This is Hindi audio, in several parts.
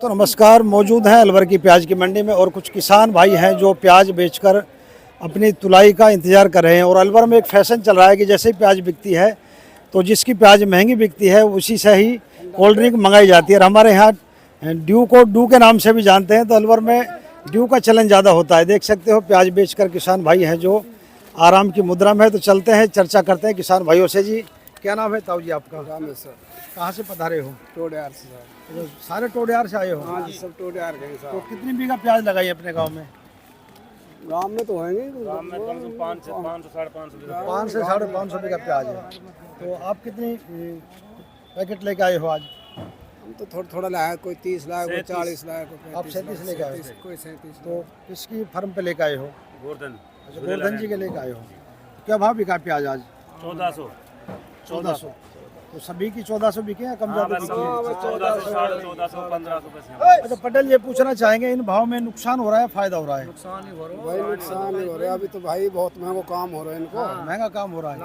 तो नमस्कार, मौजूद हैं अलवर की प्याज की मंडी में और कुछ किसान भाई हैं जो प्याज बेचकर अपनी तुलाई का इंतज़ार कर रहे हैं। और अलवर में एक फैशन चल रहा है कि जैसे ही प्याज बिकती है तो जिसकी प्याज महंगी बिकती है उसी से ही कोल्ड ड्रिंक मंगाई जाती है। और हमारे यहाँ ड्यू को डू के नाम से भी जानते हैं, तो अलवर में ड्यू का चलन ज़्यादा होता है। देख सकते हो प्याज बेचकर किसान भाई हैं जो आराम की मुद्रा में है। तो चलते हैं, चर्चा करते हैं किसान भाइयों से। जी क्या नाम है ताऊ जी आपका? सर कहाँ से पधारे हो? टोडियार से सर। तो सारे टोडियार से आए हो? हाँ जी, सब टोडियार गए तो साहब। कितनी बीघा प्याज लगाई अपने गांव में? गांव में तो होंगे गांव में कम से कम 5 से 550 बीघा। 5 से 550 बीघा प्याज है। तो आप कितनी पैकेट लेके आए हो आज? हम तो थोड़ा थोड़ा लाया, कोई 30 लाया, कोई 40 लाया, कोई आप 37 लेके आए हो? कोई 37। तो किसकी फर्म पे लेके आए हो? गोवर्धन अच्छा, गोवर्धन जी के लेके आए हो। क्या भाव बिका प्याज आज? 1400। 1400। तो सभी की 1400 बिके या कम ज़्यादा बिके? 1400, 1450, 1500। अच्छा पटेल, ये पूछना चाहेंगे इन भाव में नुकसान हो रहा है फायदा हो रहा है? भाई नुकसान नहीं हो रहा है, अभी तो भाई बहुत महंगा काम हो रहा है इनको। महंगा काम हो रहा है,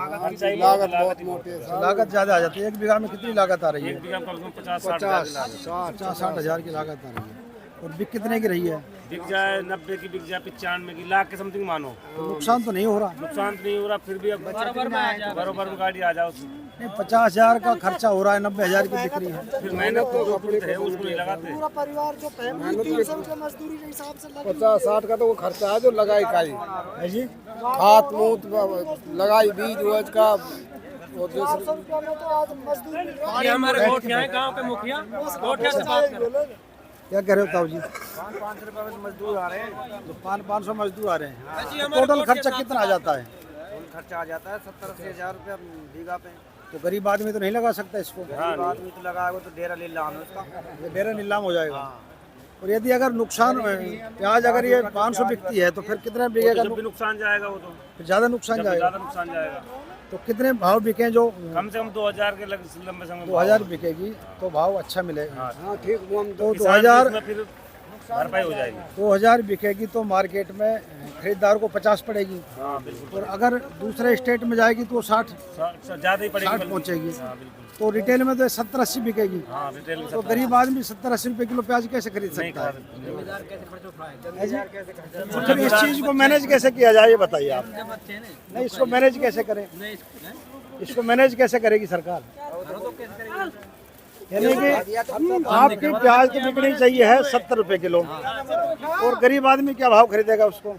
लागत बहुत मोटी है साहब। लागत ज़्यादा आ जाती है। एक बीघा में कितनी लागत आ रही है? एक बीघा में कम से कम 50-60 50-60 हज़ार की लागत आ रही है। और बिक कितने की रही है? बिक जाए 90 की, बिक जाए 95 की, लाख के समथिंग मानो। तो नुकसान तो नहीं हो रहा? नुकसान तो नहीं हो रहा, फिर भी अब बराबर में गाड़ी आ जाओ। नहीं, 50,000 का खर्चा हो रहा है, 90,000 की बिक्री है। फिर मेहनत तो जो पूरी है उसको नहीं लगाते। पूरा परिवार जो फैमिली मजदूरी के हिसाब से 50-60 का तो वो खर्चा है जो लगाई का ही है जी। हाथ मूत लगाई, बीज उज का। और दूसरे 400 रुपया में तो आज मजदूर मिल रहा है। हमारे गोठिया है, गांव के मुखिया गोठिया से बात करो। क्या कह रहे हो ताऊ जी? 500 रुपये में मजदूर आ रहे हैं। तो 500 मजदूर आ रहे हैं। तो टोटल खर्चा कितना आ जाता है? खर्चा आ जाता है 70-80 हज़ार रुपया बीघा पे। तो गरीब आदमी तो नहीं लगा सकता इसको? गरीब आदमी तो लगाएगा तो डेरा ले लाम है उसका। ये डेरा नीलाम हो जाएगा। और यदि अगर नुकसान प्याज अगर ये 500 बिकती है तो फिर कितने बीघे का जब भी नुकसान जाएगा वो तो फिर ज़्यादा नुकसान जाएगा? ज्यादा नुकसान जाएगा। तो कितने भाव बिके? जो कम से कम 2000 के लंबे समय 2000 बिकेगी तो भाव अच्छा मिलेगा। हाँ ठीक, वो हम तो किसान 2000 इसमें फिर भरपाई हो जाएगी। 2000 बिकेगी तो मार्केट में खरीदार को 50 पड़ेगी। हाँ बिल्कुल, और अगर दूसरे स्टेट में जाएगी तो 60 ज्यादा ही पड़ेगी। 60 पहुँचेगी। हाँ बिल्कुल। तो रिटेल में तो 70-80 बिकेगी। हाँ रिटेल में तो गरीब आदमी 70-80 रुपए किलो प्याज कैसे खरीद नहीं सकता है? खा तो फिर इस चीज़ को मैनेज कैसे किया जाए ये बताइए आप। नहीं, इसको मैनेज कैसे करें? इसको मैनेज कैसे करेगी सरकार? यानी कि आपकी प्याज तो बिकनी चाहिए है 70 रुपए किलो, और गरीब आदमी क्या भाव खरीदेगा उसको?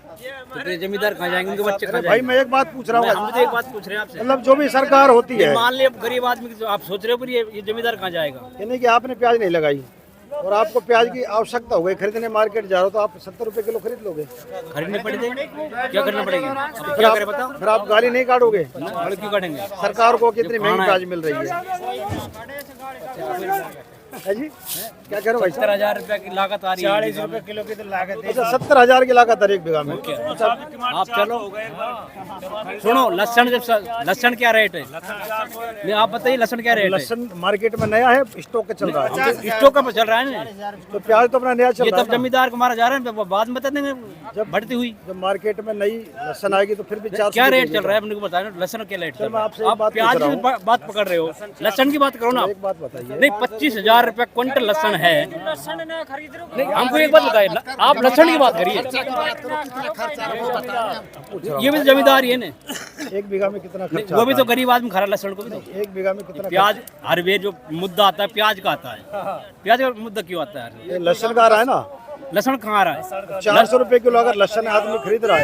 तो जमींदार खा जाएंगे, उनके बच्चे खा भाई मैं एक बात पूछ रहा हम हूँ, तो एक बात पूछ रहे हैं आपसे। मतलब जो भी सरकार होती है, मान लिया गरीब आदमी की जो आप सोच रहे हो, पर ये जमींदार कहाँ जाएगा? यानी कि आपने प्याज नहीं लगाई और आपको प्याज की आवश्यकता हो गई, खरीदने मार्केट जा रहे हो तो आप 70 रुपए किलो खरीद लोगे? खरीदने पड़ेंगे, क्या करना पड़ेगा? अब क्या करें बताओ? फिर आप गाली नहीं काटोगे? गाड़ी क्यों काटेंगे? सरकार को कितनी महंगी प्याज मिल रही है जी? क्या कह रहे हो भाई? 70,000 रुपया की लागत आ रही है। 40 रुपए किलो की तो लागत है। अच्छा 70,000 की लागत है एक बीघा में। आप चलो सुनो, लहसुन क्या रेट है? नहीं आप बताइए, लहसुन क्या रेट है? लहसुन मार्केट में नया है, स्टॉक का चल रहा है। स्टोक का चल रहा है ना, तो प्याज तो अपना नया चल ये रहा तब है। जमींदार को मारा जा रहा है, बाद में बता देंगे जब बढ़ती हुई। जब मार्केट में नई लहसुन आएगी तो फिर भी 400 क्या रेट चल रहा है अपने को बताया ना, लहसुन क्या रेट चल रहा आपसे है? एक आप बात प्याज पूछ की रहा बात पकड़ रहे हो, लहसुन की बात करो ना। एक बात बताइए, नहीं 25,000 रुपया क्विंटल लहसुन है। नहीं हमको एक बात बताइए, आप लहसुन की बात करिए, ये भी तो जमींदार ही है ना, एक बीघा में कितना खर्चा वो भी आता तो गरीब आदमी खा रहा है लहसुन को भी तो। है? एक बीघा में कितना प्याज हर वे जो मुद्दा आता है प्याज का आता है, प्याज का मुद्दा क्यों आता है? ये लहसुन का आ रहा है ना, लहसुन कहाँ आ रहा है? 400 रुपए किलो अगर लहसुन आदमी खरीद रहा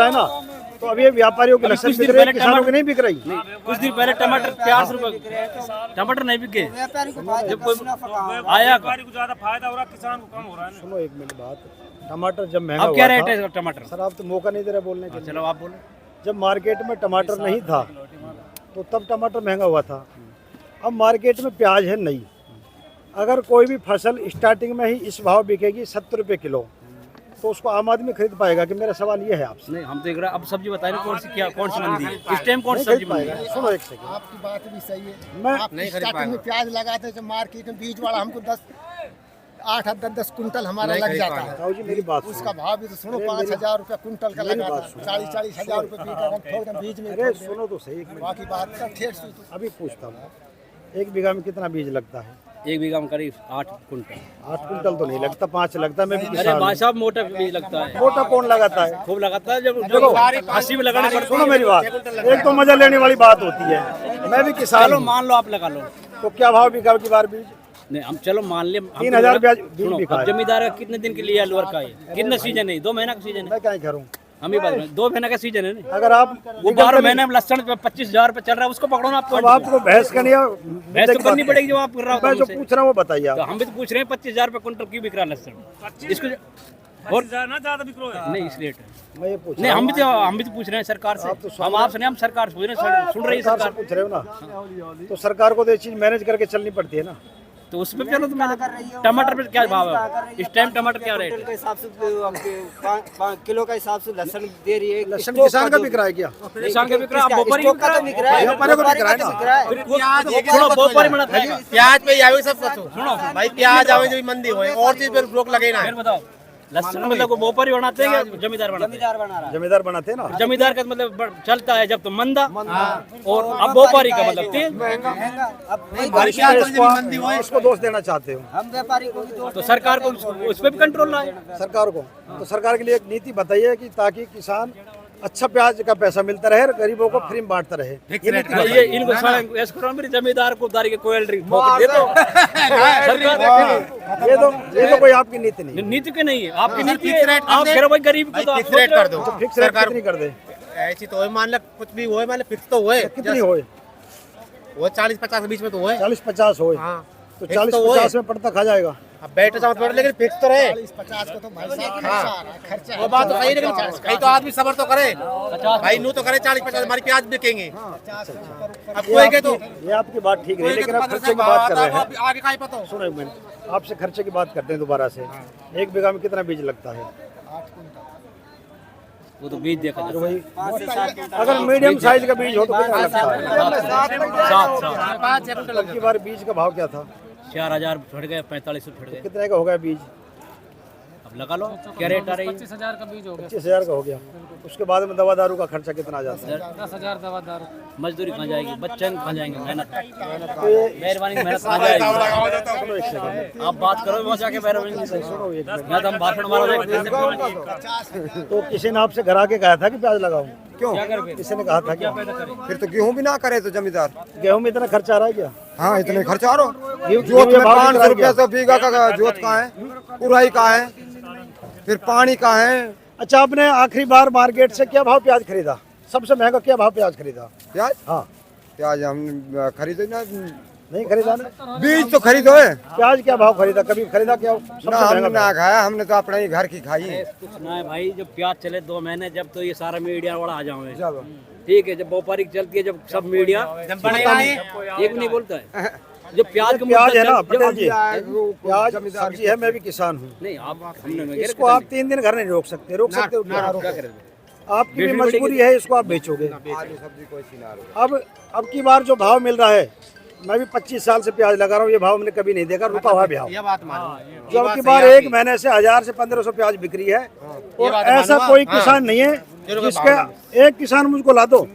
है ना, तो अभी ये व्यापारियों के लहसुन बिक रही है, किसानों की नहीं बिक रही। कुछ दिन पहले टमाटर 400 रुपए, टमाटर नहीं बिके, जब कोई आया व्यापारी को ज्यादा फायदा हो रहा, किसान को कम हो रहा है ना। सुनो एक मिनट बात, टमाटर जब महंगा अब क्या हुआ रेट था, है टमाटर? सर आप तो मौका नहीं दे रहे बोलने के लिए। चलो आप बोलो। जब मार्केट में टमाटर नहीं था तो तब टमाटर महंगा हुआ था। अब मार्केट में प्याज है नहीं, अगर कोई भी फसल स्टार्टिंग में ही इस भाव बिकेगी 70 रुपए किलो, तो उसको आम आदमी खरीद पाएगा कि? मेरा सवाल ये है आपसे। नहीं हम देख रहे हैं, अब सब्जी बताए ना कौन सी मंदी है इस टाइम, कौन सी नहीं सब्जी खरीद मंदी पाएगा। है? सुनो एक सेकंड, आपकी बात भी सही है। मैं आप स्टार्टिंग में प्याज लगाते हैं, जब मार्केट में बीज वाला हमको 8-10 कुंटल हमारा लग जाता है। ताऊ जी मेरी बात सुनो। उसका भाव भी तो सुनो, 5,000 रुपया कुंटल का लगा था, 40-40 हज़ार रुपये बीघा हम ठोक दें बीज में। अरे सुनो तो सही, एक मिनट। बाकी बात का ठेठ से अभी पूछता हूँ, एक बीघा में कितना बीज लगता है? 1 बीघा में करीब 8 कुंटल। 8 कुंटल तो नहीं लगता, 5 लगता है। मैं भी अरे किसान भाई हूँ। साहब मोटा भी लगता है, मोटा कौन लगाता है? खूब लगाता है। जब देखो, 80 में लगाने पड़ते सुनो मेरी बात, एक तो मजा लेने वाली बात होती है। मैं भी किसान चलो हूँ, मान लो आप लगा लो, तो क्या भाव बिका की बार बीज? नहीं हम चलो मान ले 3000 ब्याज बीज सुनो, बिका अब है। जमींदार का कितने दिन के लिए अलवर का है, कितना सीजन है? 2 महीना का सीजन है। मैं क्या ही करूँ? हम ही बात करें, 2 महीना का सीजन है ना। अगर आप वो 12 महीने में लहसुन 25,000 रुपए चल रहा है, उसको पकड़ो ना आप। अब आपको बहस करनी है, बहस तो करनी पड़ेगी जो आप कर रहा हो मैं जो हमसे। पूछ रहा हूँ वो बताइए तो आप। हम भी तो पूछ रहे हैं 25,000 रुपए कुंटल क्यों बिक रहा है लहसुन इसको और ना ज्यादा बिक रहा है। नहीं इस रेट है। मैं ये पूछ नहीं रहा हम हूँ, भी तो पूछ रहे हैं सरकार से। आप तो हम आपसे नहीं, हम सरकार से पूछ रहे हैं, सुन रही है सरकार से सरकार। पूछ रहे हो ना, तो सरकार को तो ये चीज मैनेज करके चलनी पड़ती है ना। तो उसमें चलो तो मैं टमाटर पे क्या भाव है इस टाइम? टमाटर क्या रेट के है? हिसाब से किलो का हिसाब से लहसुन दे रही है। लहसुन किसान का बिक रहा है क्या? किसान के बिक रहा है, बोपरी स्टॉक का तो बिक रहा है, व्यापारियों को बिक रहा है ना। बिक रहा है। फिर थोड़ा बोपरी में खाएगा। प्याज पे आवे सब सुनो भाई, प्याज आवे जो मंदी होए और चीज पे रोक लगे ना। फिर बताओ लहसुन मतलब को बोपरी बनाते हैं या जमींदार बनाते हैं? जमींदार बना रहा है। जमींदार बनाते हैं ना। जमींदार का मतलब चलता है जब तो मंदा, और अब बोपरी का मतलब तेज। महंगा अब वही बारिश उसको दोष देना चाहते हो हम व्यापारी को भी दोस्त तो सरकार को उस पर भी कंट्रोल लाए। सरकार को? तो सरकार के लिए एक नीति बताइए कि ताकि किसान अच्छा प्याज का पैसा मिलता रहे और गरीबों को फ्री में बांटता रहे। ये नीति बताइए। ये इनको ऐसा करो मेरे जमींदार को उतारी के कोयल ड्रिंक ठोक दे दो सरकार। ये तो कोई आपकी नीति नहीं। नीति के नहीं है, आपकी नीति फिक्स है। रेट कर आप दे। कह रहे हो भाई गरीब को तो आप फिक्स रेट कर दो तो फिक्स रेट सरकार कितनी कर दे? ऐसी तो होए, मान लो कुछ भी होए, मान लो फिक्स तो होए, कितनी होए? वो 40-50 के बीच में तो होए। 40-50 होए हाँ तो फिक्स तो 40-50 में पड़ता खा जाएगा। अब बैठ जाओ थोड़ा, लेकिन फिक्स तो रहे। 50 को तो भाई साहब खर्चा आ रहा है, खर्चा वो बात तो सही है, लेकिन कहीं तो आदमी सबर तो करे भाई, नू तो करे 40-50 हमारी प्याज बिकेंगे। अब कोई के तो ये आपकी बात ठीक है, कोई के लेकिन तो आप 15 खर्चे की बात कर रहे हैं। अब आगे का ही पता हो। सुनो एक मिनट, आपसे खर्चे की बात करते हैं दोबारा से। 1 बीघा में कितना बीज लगता है? वो तो बीज देखा तो जाए वही अगर मीडियम साइज का बीज हो तो कितना लगता है? 7 5-6 कुंटल अब की बार बीज का भाव क्या था? 4,000 छड़ गए, 45 छड़ गए। कितने का हो गया बीज? अब लगा लो क्या रेट आ रही है? 25,000 का हो गया। उसके बाद में दवा दारू का खर्चा कितना आ जाता है? 10,000 दवा दारू, मजदूरी कहाँ जाएगी, बच्चे कहाँ जाएंगे, मेहनत तो ये मेहरबानी मेहनत कहाँ जाएगी? सुनो एक सेकंड, आप बात करो वहाँ जाके मेहरबानी से। सुनो एक मिनट। मैं तो हम भाषण मारो तो किसी ने आपसे घर आके कहा था कि प्याज लगाओ? क्यों? किसी ने कहा था क्या? फिर तो गेहूं भी ना करे तो जमींदार। गेहूं में इतना खर्चा आ रहा है क्या? हाँ इतने खर्चा आ रहा। गेहूं जोत में में भाव 500 कितना रुपया से बीघा का जोत का है, उड़ाई का है, फिर पानी का है। अच्छा, आपने आखिरी बार मार्केट से क्या भाव प्याज खरीदा? सबसे महंगा क्या भाव प्याज खरीदा? प्याज हाँ, प्याज हम खरीदे ना, नहीं खरीदा ना? बीज तो खरीदो है प्याज क्या भाव खरीदा? कभी खरीदा क्या सबसे ना, हमने महंगा ना भाव? खाया, हमने तो अपने ही घर की खाई है। कुछ ना है भाई, जब प्याज चले 2 महीने, जब तो ये सारा मीडिया वाला आ जाओगे, चलो ठीक है। जब व्यापारी चलती है, जब सब मीडिया एक नहीं बोलता है। जब प्याज का प्याज है ना जब- पटेल जी, वो प्याज जमींदार सब्जी है, मैं भी किसान हूँ। नहीं आप हमने इसको आप 3 दिन घर नहीं रोक सकते। रोक सकते हो क्या? क्या करें? आपकी भी मजबूरी है, इसको आप बेचोगे। आलू सब्जी कोई सीना रो। अब की बार जो भाव मिल रहा है, मैं भी 25 साल से प्याज लगा रहा हूँ, ये भाव मैंने कभी नहीं देखा, रुका हुआ भाव। ये बात मानो, जो अब की बार 1 महीने से 1000 से 1500 प्याज बिक्री है, और ऐसा कोई किसान नहीं है जिसके, एक किसान मुझको ला दो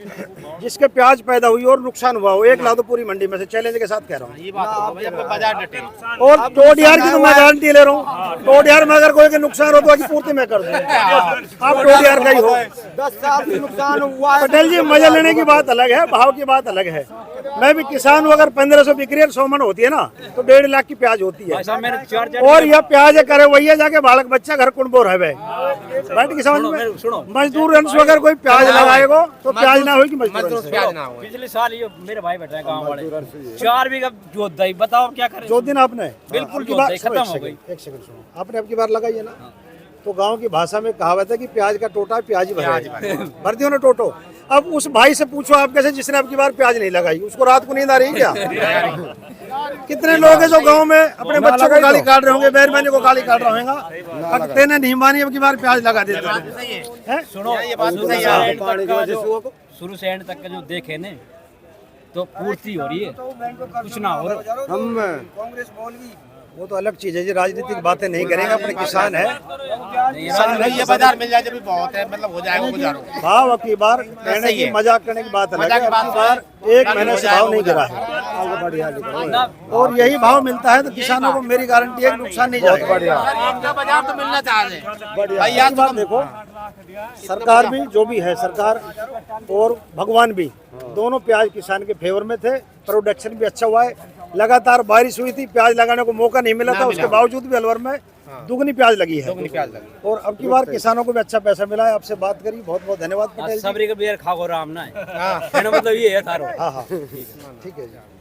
जिसके प्याज पैदा हुई और नुकसान हुआ हो, एक ला दो पूरी मंडी में से, चैलेंज के साथ कह रहा हूँ। ये बात है भाई, अब बाजार डटे। और टोडियार की तो मैं गारंटी ले रहा हूँ, टोडियार में अगर कोई के नुकसान हो तो उसकी पूर्ति मैं कर दूँ। आप टोडियार का ही हो। 10 साल से नुकसान हुआ है। पटेल जी, मजा लेने की बात अलग है, भाव की बात अलग है। मैं भी किसान हूँ, अगर 1500 बिक्री है 100 मन होती है ना, तो 1.5 लाख की प्याज होती है। ऐसा मैंने 4 और यह प्याज करे वही है, जाके बालक बच्चा घर कुंड बोर है बैठ के समझ में। सुनो, मजदूर अंश अगर कोई प्याज लगाएगा तो प्याज ना होगी मजदूर मजदूर अंश। प्याज ना हो। पिछले साल ये मेरे भाई बैठे हैं गाँव वाले, 4 बीघा जोत दी, बताओ क्या करें? जो दिन आपने बिल्कुल अब की जोत बार- दी, सुनो, खत्म एक हो सेकंड, गई। एक सेकंड सुनो, आपने अब की बार लगाई है ना, तो गांव की भाषा में कहावत है कि प्याज का टोटा प्याज ही भरे। भर दियो ना टोटो। अब उस भाई से पूछो आप कैसे, जिसने अब की बार प्याज नहीं लगाई, उसको रात को नींद आ रही है क्या? कितने लोग हैं जो गांव में अपने बच्चों को गाली काट रहे होंगे, मेहरबानी को गाली काट रहे होंगे, तेने नहीं मानी अब की बार प्याज लगा देते हैं। सुनो, ये बात तो सही शुरू से है। एंड तक का जो- शुरू से एंड तक का जो देखे ने, तो पूर्ति हो रही है, कुछ ना हो रहा। हम कांग्रेस बोल गई वो तो अलग चीज़ है जी, राजनीतिक बातें नहीं करेंगे, अपने किसान है। ये बाजार मिल जाए जब भी बहुत है, मतलब हो जाएगा गुजारो। भाव अब की बार कहने की मजाक करने की बात अलग है, अब की बार 1 महीने से भाव नहीं गिरा है और यही भाव मिलता है तो किसानों को मेरी गारंटी है कि नुकसान नहीं जाएगा। इनका बाजार तो मिलना चाहिए। भाई एक बात देखो, सरकार भी जो भी है, सरकार और भगवान भी दोनों प्याज किसान के फेवर में थे। प्रोडक्शन भी अच्छा हुआ है, लगातार बारिश हुई थी, प्याज लगाने को मौका नहीं मिला था, उसके बावजूद भी अलवर में दुगनी प्याज लगी है। और अब की बार किसानों को भी अच्छा पैसा मिला है। आपसे बात करी, बहुत बहुत धन्यवाद पटेल जी। सबरी के बेर खागो राम ना है, कहने मतलब ये है थारो। हाँ हाँ ठीक है जी।